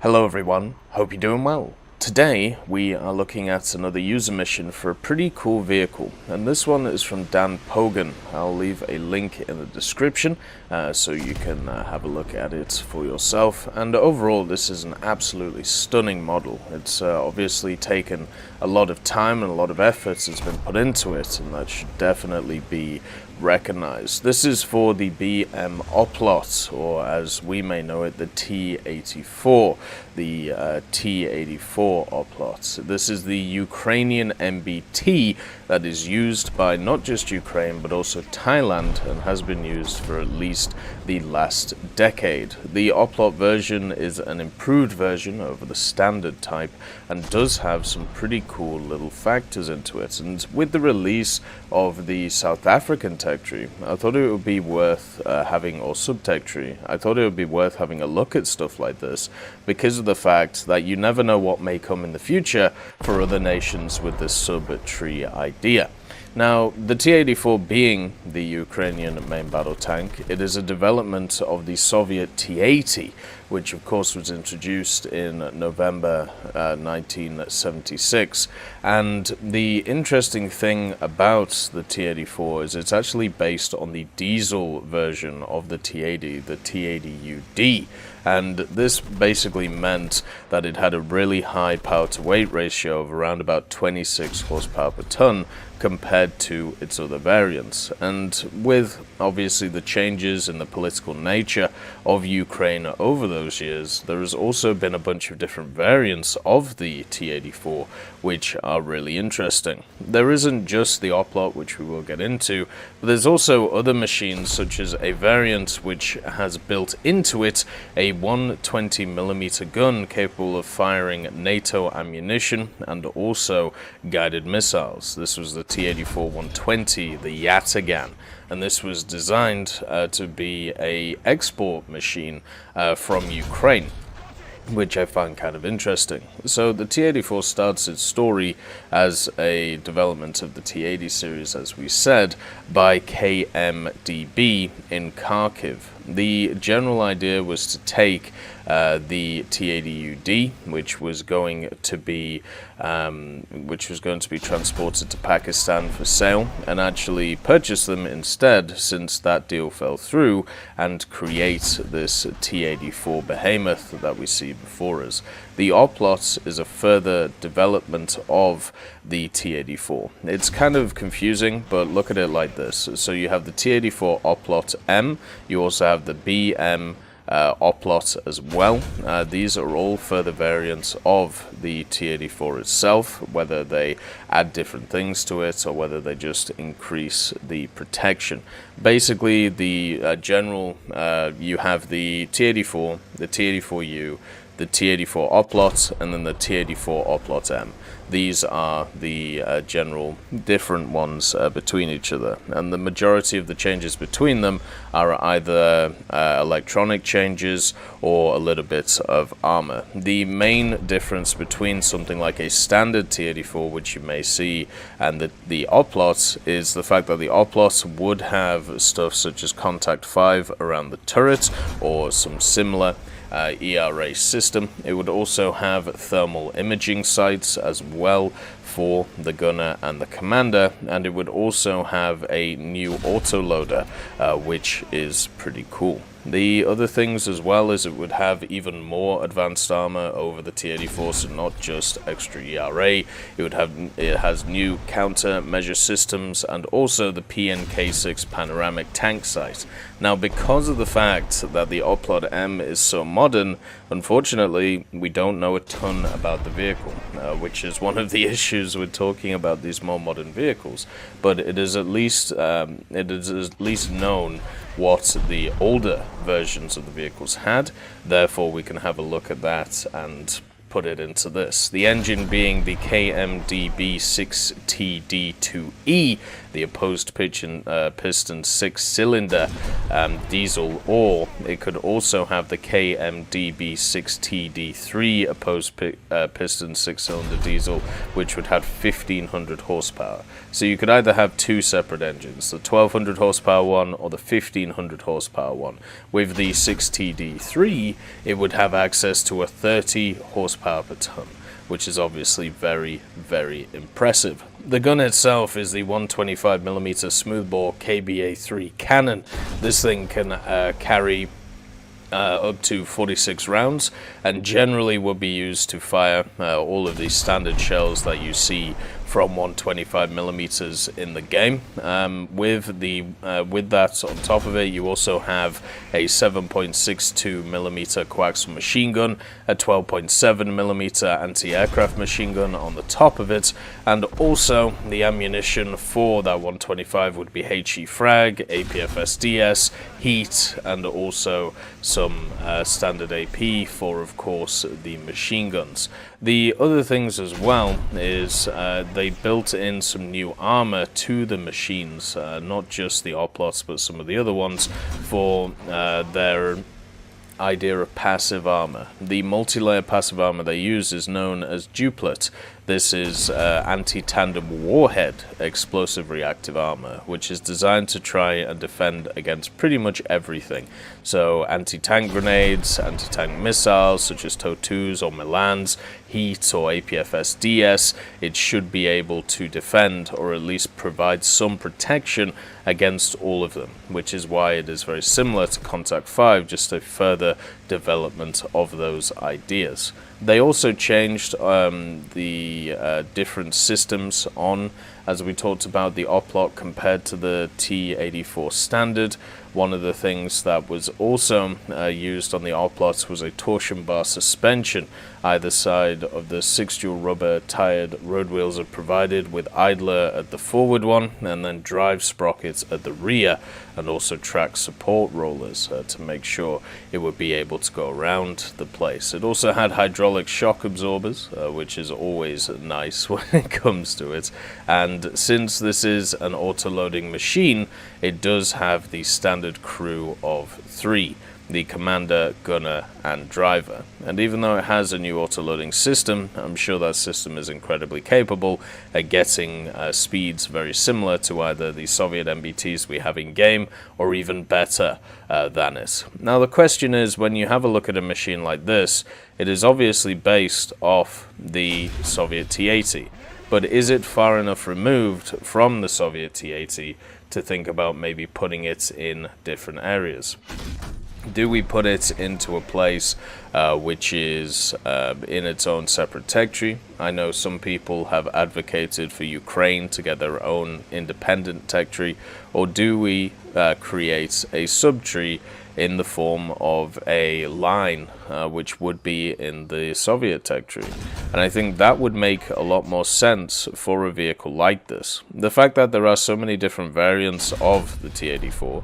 Hello everyone, hope you're doing well. Today we are looking at another user mission for a pretty cool vehicle, and this one is from Dan Pogan. I'll leave a link in the description so you can have a look at it for yourself. And overall, this is an absolutely stunning model. It's obviously taken a lot of time and a lot of effort has been put into it, and that should definitely be recognized. This is for the BM Oplot, or as we may know it, the T-84, the T-84 Oplot. This is the Ukrainian MBT that is used by not just Ukraine but also Thailand, and has been used for at least the last decade. The Oplot version is an improved version over the standard type and does have some pretty cool little factors into it. And with the release of the South African tech tree, I thought it would be worth having, or subtech tree, I thought it would be worth having a look at stuff like this, because of the fact that you never know what may come in the future for other nations with this sub-tree idea. Now, the T-84 being the Ukrainian main battle tank, it is a development of the Soviet T-80, which of course was introduced in November 1976. And the interesting thing about the T-84 is it's actually based on the diesel version of the T-80, the T-80UD. And this basically meant that it had a really high power to weight ratio of around about 26 horsepower per ton compared to its other variants. And with obviously the changes in the political nature of Ukraine over those years, there has also been a bunch of different variants of the T-84 which are really interesting. There isn't just the Oplot, which we will get into, but there's also other machines, such as a variant which has built into it a 120mm gun capable of firing NATO ammunition and also guided missiles. This was the T-84-120, the Yatagan, and this was designed to be an export machine from Ukraine, which I find kind of interesting. So the T-84 starts its story as a development of the T-80 series, as we said, by KMDB in Kharkiv. The general idea was to take the T-80UD, which was going to be transported to Pakistan for sale, and actually purchase them instead, since that deal fell through, and create this T-84 behemoth that we see before us. The Oplot is a further development of the T-84. It's kind of confusing, but look at it like this. So you have the T-84 Oplot M, you also have the BM Oplot as well. These are all further variants of the T-84 itself, whether they add different things to it or whether they just increase the protection. Basically, the general, you have the T-84, the T-84U, the T-84 Oplot, and then the T-84 Oplot M. These are the general different ones between each other, and the majority of the changes between them are either electronic changes or a little bit of armor. The main difference between something like a standard T-84, which you may see, and the Oplot is the fact that the Oplot would have stuff such as Contact 5 around the turret or some similar ERA system. It would also have thermal imaging sights as well for the gunner and the commander, and it would also have a new autoloader, which is pretty cool. The other things as well is it would have even more advanced armor over the T-84, so not just extra ERA. It has new countermeasure systems and also the PNK6 panoramic tank sight. Now, because of the fact that the Oplot M is so modern, unfortunately we don't know a ton about the vehicle, which is one of the issues with talking about these more modern vehicles. But it is at least known what the older versions of the vehicles had. Therefore, we can have a look at that and put it into this. The engine being the KMDB6TD2E, the opposed piston 6-cylinder diesel, or it could also have the KMDB6TD3 opposed piston 6-cylinder diesel, which would have 1500 horsepower. So you could either have two separate engines, the 1200 horsepower one or the 1500 horsepower one. With the 6TD3, it would have access to a 30 horsepower per ton, which is obviously very, very impressive. The gun itself is the 125mm smoothbore KBA3 cannon. This thing can carry up to 46 rounds and generally would be used to fire all of these standard shells that you see from 125mm in the game. With that on top of it, you also have a 7.62mm coaxial machine gun, a 12.7mm anti-aircraft machine gun on the top of it, and also the ammunition for that 125 would be HE frag, APFSDS, heat, and also some standard AP for, of course, the machine guns. The other things as well is they built in some new armor to the machines, not just the Oplots but some of the other ones, for their idea of passive armor. The multi-layer passive armor they use is known as Duplet. This is anti-tandem warhead explosive reactive armor, which is designed to try and defend against pretty much everything. So anti-tank grenades, anti-tank missiles such as TOW-2s or Milans, heat or APFSDS, it should be able to defend or at least provide some protection against all of them, which is why it is very similar to Contact 5, just a further development of those ideas. They also changed the different systems on, as we talked about, the Oplot compared to the T84 standard. One of the things that was also used on the Oplots was a torsion bar suspension. Either side of the 6-dual rubber tired road wheels are provided, with idler at the forward one and then drive sprockets at the rear, and also track support rollers to make sure it would be able to go around the place. It also had hydraulic shock absorbers, which is always nice when it comes to it. And since this is an auto-loading machine, it does have the standard crew of 3. The commander, gunner, and driver. And even though it has a new auto-loading system, I'm sure that system is incredibly capable at getting speeds very similar to either the Soviet MBTs we have in-game, or even better than it. Now the question is, when you have a look at a machine like this, it is obviously based off the Soviet T-80. But is it far enough removed from the Soviet T-80 to think about maybe putting it in different areas? Do we put it into a place which is in its own separate tech tree? I know some people have advocated for Ukraine to get their own independent tech tree, or do we create a subtree in the form of a line which would be in the Soviet tech tree? And I think that would make a lot more sense for a vehicle like this. The fact that there are so many different variants of the T-84,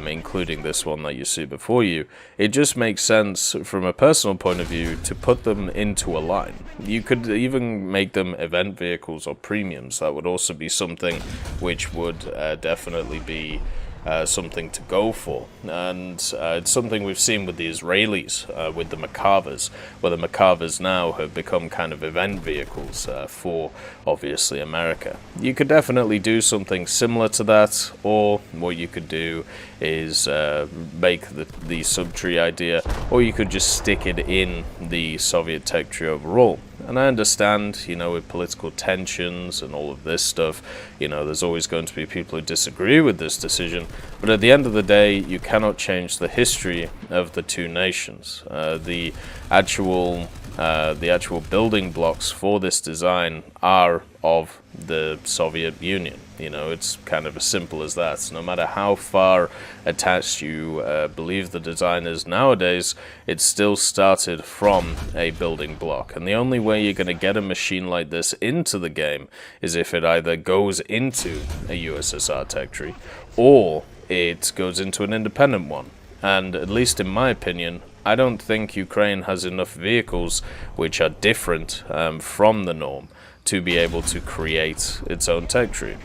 including this one that you see before you, it just makes sense from a personal point of view to put them into a line. You could even make them event vehicles or premiums. That would also be something which would definitely be something to go for. And it's something we've seen with the Israelis, with the Merkavas, where the Merkavas now have become kind of event vehicles for, obviously, America. You could definitely do something similar to that, or what you could do is make the subtree idea, or you could just stick it in the Soviet tech tree overall. And I understand, you know, with political tensions and all of this stuff, you know, there's always going to be people who disagree with this decision. But at the end of the day, you cannot change the history of the two nations. The actual building blocks for this design are of the Soviet Union. You know, it's kind of as simple as that. No matter how far attached you believe the design is nowadays, it still started from a building block. And the only way you're going to get a machine like this into the game is if it either goes into a USSR tech tree, or it goes into an independent one. And at least in my opinion, I don't think Ukraine has enough vehicles which are different from the norm to be able to create its own tech tree.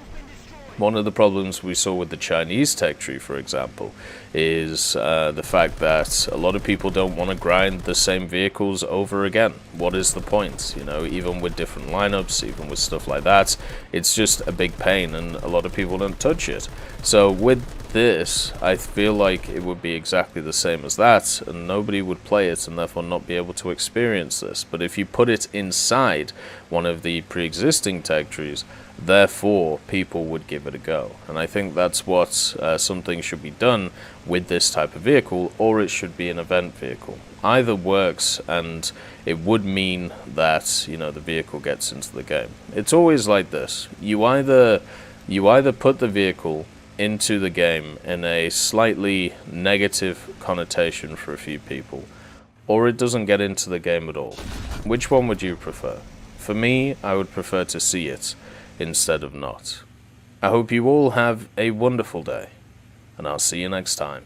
One of the problems we saw with the Chinese tech tree, for example, is the fact that a lot of people don't want to grind the same vehicles over again. What is the point? You know, even with different lineups, even with stuff like that, it's just a big pain and a lot of people don't touch it. So with this, I feel like it would be exactly the same as that, and nobody would play it and therefore not be able to experience this. But if you put it inside one of the pre-existing tech trees, therefore people would give it a go. And I think that's what something should be done with this type of vehicle, or it should be an event vehicle. Either works, and it would mean that, you know, the vehicle gets into the game. It's always like this. You either put the vehicle into the game in a slightly negative connotation for a few people, or it doesn't get into the game at all. Which one would you prefer? For me, I would prefer to see it instead of not. I hope you all have a wonderful day, and I'll see you next time.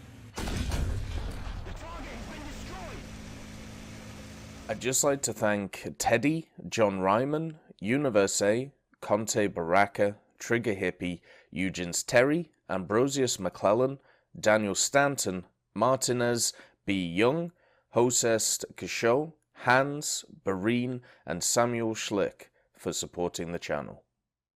I'd just like to thank Teddy, John Ryman, Universe, Conte Baraka, Trigger Hippie, Eugens Terry, Ambrosius McClellan, Daniel Stanton, Martinez, B. Young, Hosest Kishot, Hans, Barine, and Samuel Schlick for supporting the channel.